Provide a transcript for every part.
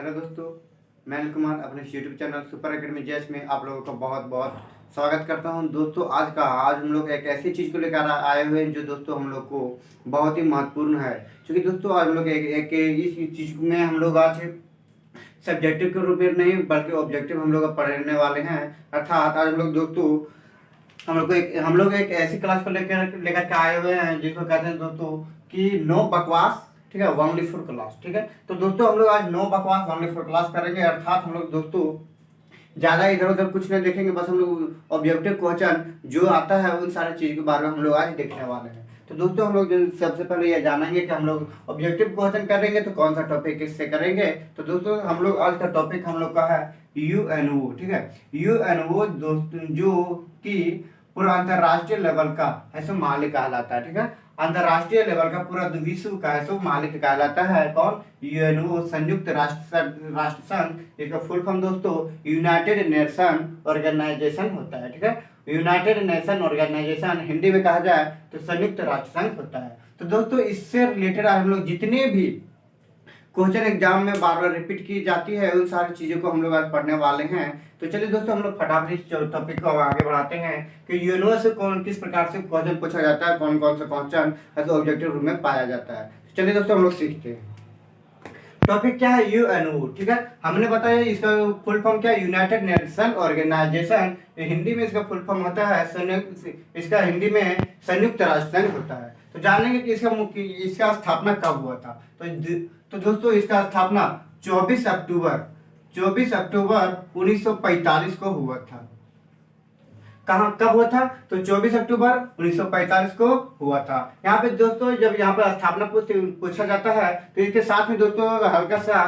Hello दोस्तों, मैं अनिल कुमार अपने YouTube channel super academy JS में आप लोगों का बहुत बहुत स्वागत करता हूं। दोस्तों आज हम लोग एक ऐसी चीज़ को लेकर आए हुए हैं जो दोस्तों हम लोग को बहुत ही महत्वपूर्ण है। क्योंकि दोस्तों आज हम लोग इस चीज़ में हम लोग आज सब्जेक्टिव के रूप में नहीं बल्कि ऑब्जेक्टिव हम लोग पढ़ने वाले हैं। अर्थात आज हम लोग दोस्तों हम लोग एक ऐसी क्लास को लेकर के आए हुए हैं जिसको कहते हैं दोस्तों कि नो बकवास, ठीक है, ओनली फॉर क्लास। ठीक है, तो दोस्तों हम लोग आज नो बकवास ओनली फॉर क्लास करेंगे। अर्थात हम लोग दोस्तों ज़्यादा इधर उधर कुछ नहीं देखेंगे, बस हम लोग ऑब्जेक्टिव क्वेश्चन जो आता है उन सारी चीज़ के बारे में हम लोग आज देखने वाले हैं। तो दोस्तों हम लोग सबसे पहले ये जानेंगे कि हम लोग ऑब्जेक्टिव क्वेश्चन करेंगे तो कौन सा टॉपिक किससे करेंगे। तो दोस्तों हम लोग आज का टॉपिक हम लोग का है यूएनओ। ठीक है, यूएनओ दोस्तों जो कि पूरा अंतरराष्ट्रीय लेवल का ऐसे मालिक कहलाता है। ठीक है, अंतरराष्ट्रीय लेवल का पूरा विश्व का ऐसे मालिक कहलाता है कौन? यूएनओ, संयुक्त राष्ट्र संघ। इसका फुल फॉर्म दोस्तों यूनाइटेड नेशन ऑर्गेनाइजेशन होता है। ठीक है, यूनाइटेड नेशन ऑर्गेनाइजेशन हिंदी में कहा जाए तो संयुक्त राष्ट्र संघ होता है। तो दोस्तों इससे रिलेटेड हम लोग जितने भी क्वेश्चन एग्जाम में बार बार रिपीट की जाती है उन सारी चीज़ों को हम लोग आज पढ़ने वाले हैं। तो चलिए दोस्तों हम लोग फटाफट इस टॉपिक को आगे बढ़ाते हैं कि यूएनओ से किस प्रकार से क्वेश्चन पूछा जाता है, कौन कौन सा क्वेश्चन ऐसे ऑब्जेक्टिव रूप में पाया जाता है। तो चलिए दोस्तों हम लोग सीखते हैं। टॉपिक क्या है? यूएनओ। ठीक है, हमने बताया इसका फुल फॉर्म क्या है? United nation organisation. हिंदी में इसका फुल फॉर्म होता है इसका हिंदी में संयुक्त राष्ट्र संघ होता है। तो जानेंगे कि इसका स्थापना कब हुआ था। तो दोस्तों इसका स्थापना 24 अक्टूबर 1945 को हुआ था। कब हुआ था? तो 24 अक्टूबर 1945 को हुआ था। यहाँ पे दोस्तों जब यहाँ पर स्थापना पूछा जाता है तो इसके साथ में दोस्तों हल्का सा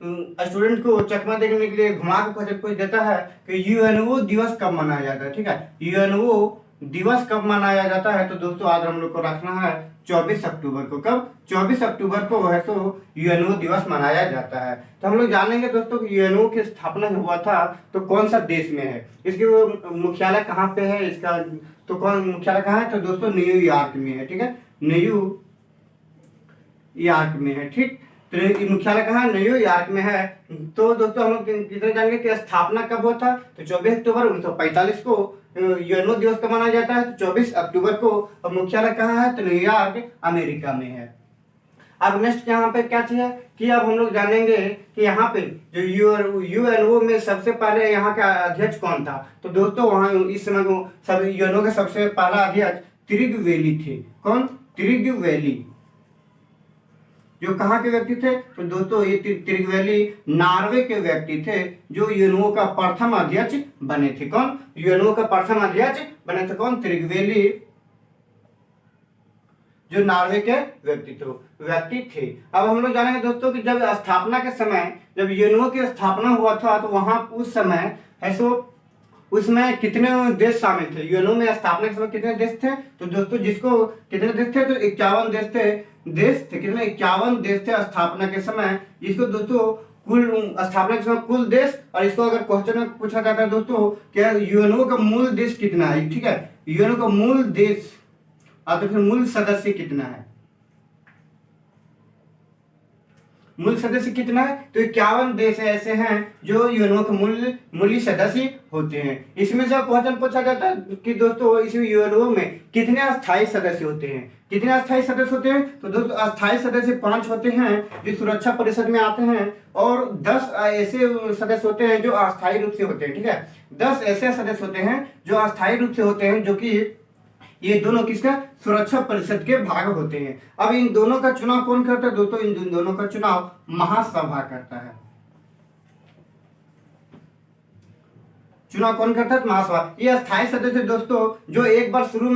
स्टूडेंट को चकमा देखने के लिए घुमा के क्वेश्चन पूछ देता है कि यूएनओ दिवस कब मनाया जाता है। ठीक है, यूएनओ दिवस कब मनाया जाता है। तो दोस्तों आज हम लोग को रखना है 24 अक्टूबर को। कब? 24 अक्टूबर को है तो यूएनओ दिवस मनाया जाता है। तो हम लोग जानेंगे दोस्तों कि यूएनओ की स्थापना हुआ था तो कौन सा देश में है, इसकी वो मुख्यालय कहाँ पे है, इसका तो कौन मुख्यालय कहाँ है? तो दोस्तों न्यूयॉर्क में है। ठीक है, न्यूयॉर्क में है। ठीक, तो मुख्यालय कहाँ? न्यूयॉर्क में है। तो दोस्तों हम लोग कितने जानेंगे कि स्थापना कब हुआ था। तो 24 अक्टूबर 1945 को यूएनओ दिवस कब मनाया जाता है। तो 24 अक्टूबर को। और मुख्यालय कहाँ है? तो न्यूयॉर्क अमेरिका में है। अब नेक्स्ट यहाँ पे क्या चीज है कि अब हम लोग जानेंगे कि यहाँ पे जो यूएनओ में सबसे पहले यहाँ का अध्यक्ष कौन था। तो दोस्तों वहाँ इस समय को सब यूएनओ के सबसे पहला अध्यक्ष त्रिगवेली थे। कौन? त्रिगवेली। जो कहाँ के व्यक्ति थे? तो दोस्तों ये त्रिगवेली नॉर्वे के व्यक्ति थे जो यूएनओ का प्रथम अध्यक्ष बने थे। कौन? यूएनओ का प्रथम अध्यक्ष बने थे कौन? त्रिगवेली, जो नॉर्वे के व्यक्ति थे। अब हम लोग जानेंगे दोस्तों कि जब स्थापना के समय जब यूएनओ की स्थापना हुआ था तो वहां उस समय ऐसो उसमें कितने देश शामिल थे। यूएनओ में स्थापना के समय कितने देश थे? तो दोस्तों जिसको कितने देश थे? तो 51 देश थे। कितने? 51 देश थे स्थापना के समय। जिसको दोस्तों कुल स्थापना के समय कुल देश, और इसको अगर क्वेश्चन में पूछा जाता है दोस्तों क्या यूएनओ का मूल देश कितना है। ठीक है, यूएनओ का मूल देश और तो फिर मूल सदस्य कितना है। मूल सदस्य कितना है? तो 51 देश ऐसे हैं जो यूएनओ के मूल सदस्य होते हैं। इसमें से क्वेश्चन पूछा जाता है कि दोस्तों इस यूएनओ में कितने अस्थायी सदस्य होते हैं। कितने अस्थायी सदस्य होते हैं? तो दोस्तों अस्थायी सदस्य 5 होते हैं जो सुरक्षा परिषद में आते हैं, और 10 ऐसे सदस्य होते हैं जो अस्थायी रूप से होते हैं। ठीक है, 10 ऐसे सदस्य होते हैं जो अस्थायी रूप से होते हैं, जो कि ये दोनों किसका? सुरक्षा परिषद के भाग होते हैं। अब इन दोनों का चुनाव कौन करता है? दोस्तों इन दोनों का चुनाव महासभा करता है। चुनाव कौन करता है? महासभा। ये अस्थायी सदस्य दोस्तों जो एक बार शुरू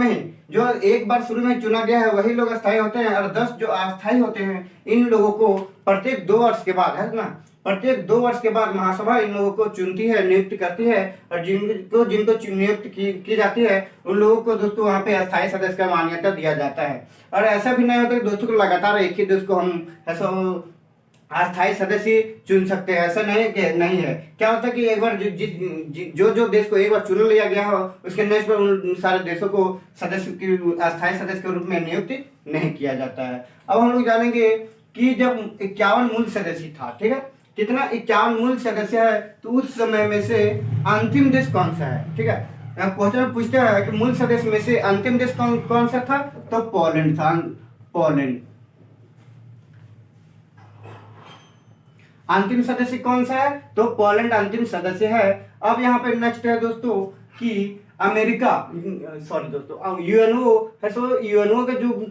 में चुना गया है वही लोग अस्थायी होते हैं, और 10 जो अस्थायी होते हैं इन लोगों को प्रत्येक 2 वर्ष के बाद है ना, प्रत्येक 2 वर्ष के बाद महासभा इन लोगों को चुनती है, नियुक्त करती है, और जिनको नियुक्त की जाती है उन लोगों को दोस्तों वहाँ पे अस्थायी सदस्य का मान्यता दिया जाता है। और ऐसा भी नहीं होता कि दोस्तों को लगातार एक ही देश को हम ऐसा अस्थायी सदस्य चुन सकते हैं, ऐसा नहीं है। क्या होता है कि एक बार जो देश को एक बार चुन लिया गया हो उसके नेक्स्ट बार उन सारे देशों को अस्थायी सदस्य के रूप में नियुक्त नहीं किया जाता है। अब हम लोग जानेंगे कि जब 51 मूल सदस्य था। ठीक है, कितना 51 मूल सदस्य है, तो उस समय में से अंतिम देश कौन सा है। ठीक है, क्वेश्चन पूछता है कि मूल सदस्य में से अंतिम देश कौन कौन सा था, तो पोलैंड था। पोलैंड अंतिम सदस्य कौन सा है, तो पोलैंड अंतिम सदस्य है। अब यहाँ पे नेक्स्ट है दोस्तों कि अमेरिका, सॉरी दोस्तों, यूएनओ है। सो यूएनओ का जो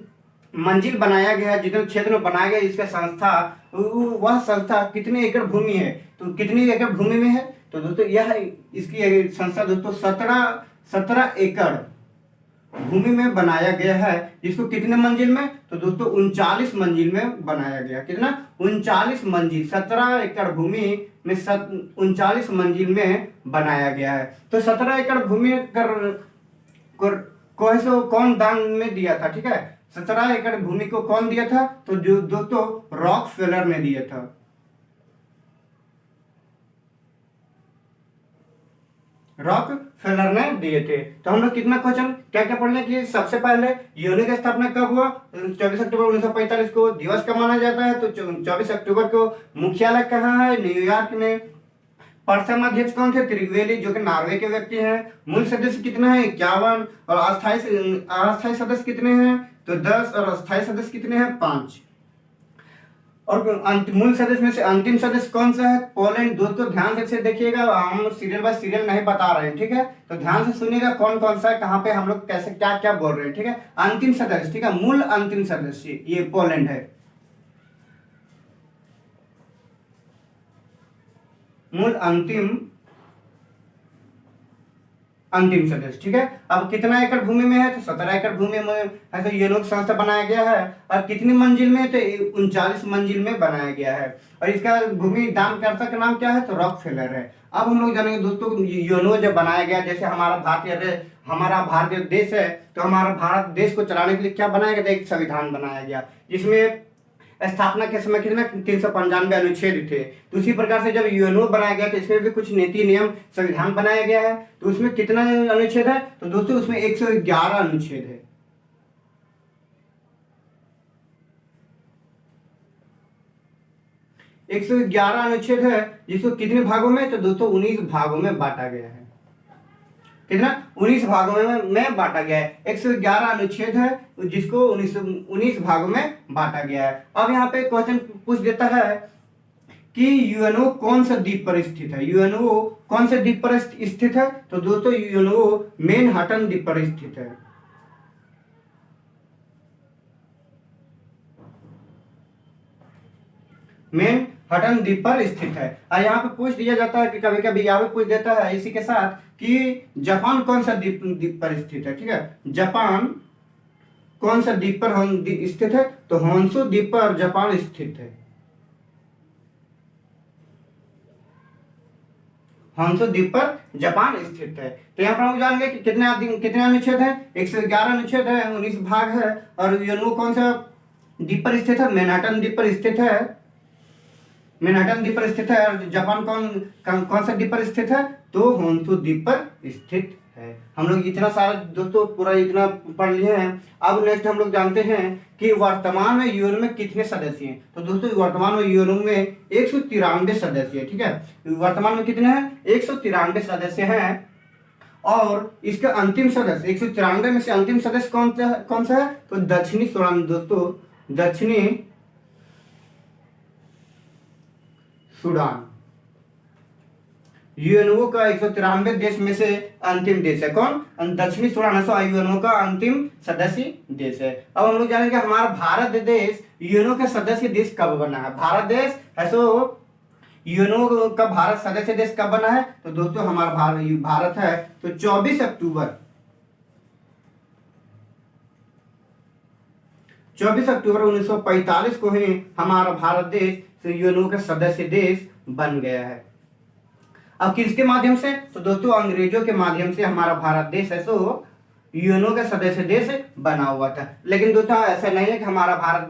मंजिल बनाया गया है, जितने क्षेत्र में बनाया गया इसका संस्था, वह संस्था कितने एकड़ भूमि है, तो कितनी एकड़ भूमि में है, तो दोस्तों यह इसकी संस्था दोस्तों 17 एकड़ भूमि में बनाया गया है। जिसको कितने मंजिल में, तो दोस्तों 39 मंजिल में बनाया गया। कितना, 39 मंजिल, 17 एकड़ भूमि में 39 मंजिल में बनाया गया है। तो 17 एकड़ भूमि को कौन दान में दिया था। ठीक है, 17 एकड़ भूमि को कौन दिया था, तो जो दोस्तों रॉकफेलर ने दिया था। रॉकफेलर ने दिए थे। तो हम लोग कितना क्वेश्चन क्या क्या पढ़ने की, सबसे पहले यूएनओ की स्थापना कब हुआ, 24 अक्टूबर 1945 को दिवस का माना जाता है। तो 24 अक्टूबर को मुख्यालय कहाँ है, न्यूयॉर्क में। प्रथम अध्यक्ष कौन थे, त्रिवेदी, जो कि नॉर्वे के व्यक्ति हैं। मूल सदस्य कितना है, 51, और अस्थायी सदस्य कितने हैं, तो 10, और अस्थायी सदस्य कितने हैं, 5। और मूल सदस्य में से अंतिम सदस्य कौन सा है, पोलैंड। दोस्तों ध्यान से देखिएगा, हम सीरियल बाय सीरियल नहीं बता रहे हैं। ठीक है, तो ध्यान से सुनिएगा कौन कौन सा है, कहाँ पे हम लोग कैसे क्या क्या बोल रहे हैं। ठीक है, अंतिम सदस्य, ठीक है, मूल अंतिम सदस्य ये पोलैंड है, मूल अंतिम सदस्य। ठीक है, अब कितना एकड़ भूमि में है, तो 17 एकड़ भूमि में है। तो यूएनओ संस्था बनाया गया है, और कितनी मंजिल में, तो 39 मंजिल में बनाया गया है। और इसका भूमि दानकर्ता का नाम क्या है, तो रॉकफेलर है। अब हम लोग जानेंगे दोस्तों, यूएनओ जब बनाया गया, जैसे हमारा भारतीय देश है, तो हमारा भारत देश को चलाने के लिए क्या बनाया गया, एक संविधान बनाया गया, जिसमें स्थापना के समय कितना 395 अनुच्छेद थे। तो उसी प्रकार से जब यूएनओ बनाया गया, तो इसमें भी कुछ नीति नियम संविधान बनाया गया है। तो उसमें कितना अनुच्छेद है, तो दोस्तों उसमें 111 अनुच्छेद है। 111 अनुच्छेद है, जिसको कितने भागों में, तो दोस्तों 19 भागों में बांटा गया है। कितना, 19 भागों में बांटा गया है। 111 अनुच्छेद है, जिसको 19 भागों में बांटा गया है। अब यहाँ पे क्वेश्चन पूछ देता है कि यूएनओ कौन सा द्वीप पर स्थित है। यूएनओ कौन से द्वीप पर स्थित है, तो दोस्तों यूएनओ मैनहट्टन द्वीप पर स्थित है। मैनहट्टन द्वीप पर स्थित है। और यहाँ पे पूछ दिया जाता है कि कभी कभी यहाँ पे पूछ देता है इसी के साथ कि जापान कौन सा द्वीप पर स्थित है। ठीक है, जापान कौन सा द्वीप पर स्थित है, तो होन्शु द्वीप पर जापान स्थित है। होन्शु द्वीप पर जापान स्थित है। तो यहाँ पर हम जानेंगे कि कितने अनुच्छेद है, 111 अनुच्छेद है, 19 भाग है। और यूएनओ कौन सा द्वीप पर स्थित है, मैनहट्टन द्वीप पर स्थित है। मैनहट्टन द्वीप पर स्थित है। और जापान कौन सा द्वीप पर स्थित है, तो होन्शु द्वीप पर स्थित है। हम लोग इतना सारा दोस्तों पूरा इतना पढ़ लिए हैं। अब नेक्स्ट हम लोग जानते हैं कि वर्तमान में यूएनओ में कितने सदस्य हैं। तो दोस्तों वर्तमान में यूएनओ में 193 सदस्य है। ठीक है, वर्तमान में कितने हैं, 193 सदस्य हैं। और इसका अंतिम सदस्य 193 में से अंतिम सदस्य कौन सा है, तो दक्षिणी सूडान। दोस्तों दक्षिणी सूडान यूएनओ का 193 देश में से अंतिम देश है। कौन, दक्षिणी सूडान यूएनओ का अंतिम सदस्य देश है। अब हम लोग जानेंगे हमारा भारत देश यूएनओ का सदस्य देश कब बना है। भारत देश है सो यूएनओ का भारत सदस्य देश कब बना है, तो दोस्तों हमारा भारत है तो 24 अक्टूबर 1945 को ही हमारा भारत देश यूएनओ का सदस्य देश बन गया है। अब किसके माध्यम से, तो दोस्तों अंग्रेजों के माध्यम से हमारा भारत देश है सो यूएनओ का सदस्य देश बना हुआ था। लेकिन दोस्तों ऐसा नहीं है कि हमारा भारत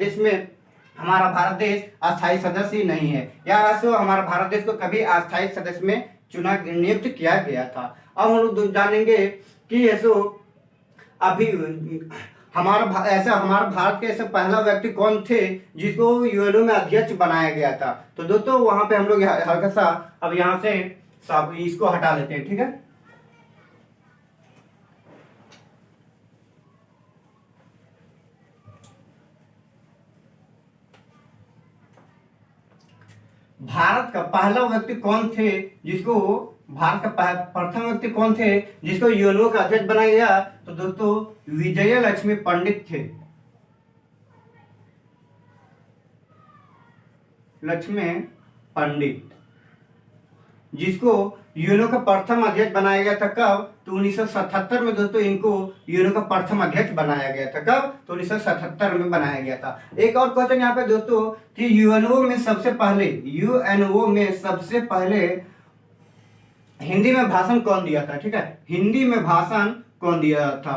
देश अस्थायी सदस्य नहीं है, या सो हमारा भारत देश को कभी अस्थायी सदस्य में नियुक्त किया गया था। अब हम लोग जानेंगे कि ऐसो अभी ऐसा हमारा भारत के ऐसे पहला व्यक्ति कौन थे जिसको यूएनओ में अध्यक्ष बनाया गया था। तो दोस्तों वहां पे हम लोग हल्का सा अब यहाँ से सब इसको हटा लेते हैं, ठीक है। भारत का पहला व्यक्ति कौन थे जिसको भारत का प्रथम व्यक्ति कौन थे जिसको यूएनओ का अध्यक्ष बनाया गया? तो दोस्तों विजय लक्ष्मी पंडित थे। लक्ष्मी पंडित जिसको यूएनओ का प्रथम अध्यक्ष बनाया गया था। कब? तो 1977 में दोस्तों इनको यूएनओ का प्रथम अध्यक्ष बनाया गया था। कब? तो 1977 में बनाया गया था। एक और क्वेश्चन यहाँ पे दोस्तों कि यूएनओ में सबसे पहले हिंदी में भाषण कौन दिया था? ठीक है, हिंदी में भाषण कौन दिया था?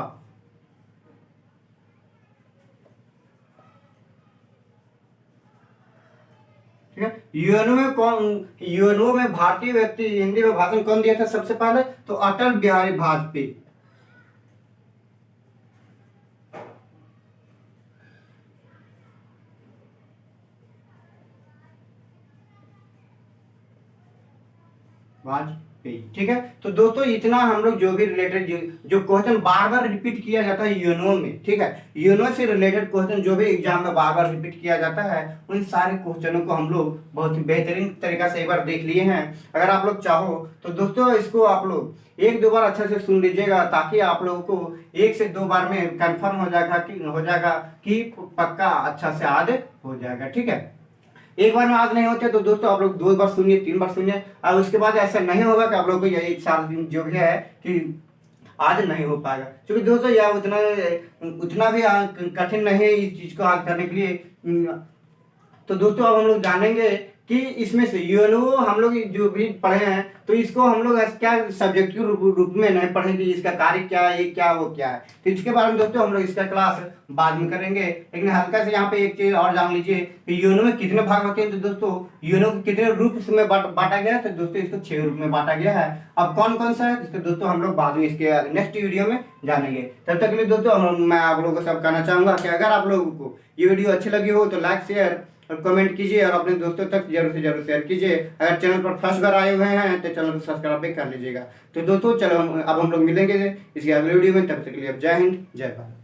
ठीक है, यूएनओ में भारतीय व्यक्ति हिंदी में भाषण कौन दिया था सबसे पहले? तो अटल बिहारी वाजपेयी। ठीक है, तो दोस्तों इतना हम लोग जो भी रिलेटेड जो क्वेश्चन बार बार रिपीट किया जाता है यूएनओ में, ठीक है, यूएनओ से रिलेटेड क्वेश्चन जो भी एग्जाम में बार बार रिपीट किया जाता है उन सारे क्वेश्चनों को हम लोग बहुत ही बेहतरीन तरीका से एक बार देख लिए हैं। अगर आप लोग चाहो तो दोस्तों इसको आप लोग एक दो बार अच्छे से सुन लीजिएगा ताकि आप लोगों को एक से दो बार में कंफर्म हो जाएगा कि पक्का अच्छा से याद हो जाएगा। ठीक है, एक बार में याद नहीं होते तो दोस्तों आप लोग दो बार सुनिए, तीन बार सुनिए, और उसके बाद ऐसा नहीं होगा कि आप लोग को यही एक साल जो भी है कि आज नहीं हो पाएगा। क्योंकि दोस्तों यह उतना भी कठिन नहीं है इस चीज को आज करने के लिए। तो दोस्तों अब हम लोग जानेंगे कि इसमें से यूएनओ हम लोग जो भी पढ़े हैं तो इसको हम लोग क्या सब्जेक्टिव रूप में नहीं पढ़े कि इसका कार्य क्या है, ये क्या, वो क्या है। तो इसके बारे में दोस्तों हम लोग इसका क्लास बाद में करेंगे। लेकिन हल्का से यहाँ पे एक चीज और जान लीजिए कि यूएनओ में कितने भाग होते हैं। तो दोस्तों यूएनओ को कितने रूप में बांटा गया है? तो दोस्तों इसको 6 रूप में बांटा गया है। अब कौन कौन सा है इसको दोस्तों हम लोग बाद में इसके नेक्स्ट वीडियो में जानेंगे। तब तक के लिए दोस्तों मैं आप लोगों को सब कहना चाहूंगा कि अगर आप लोगों को ये वीडियो अच्छी लगी हो तो लाइक, शेयर और कमेंट कीजिए और अपने दोस्तों तक जरूर से जरूर शेयर कीजिए। अगर चैनल पर फर्स्ट बार आए हुए हैं तो चैनल को सब्सक्राइब भी कर लीजिएगा। तो दोस्तों चलो अब हम लोग मिलेंगे इसके अगले वीडियो में। तब तक के लिए जय हिंद, जय भारत।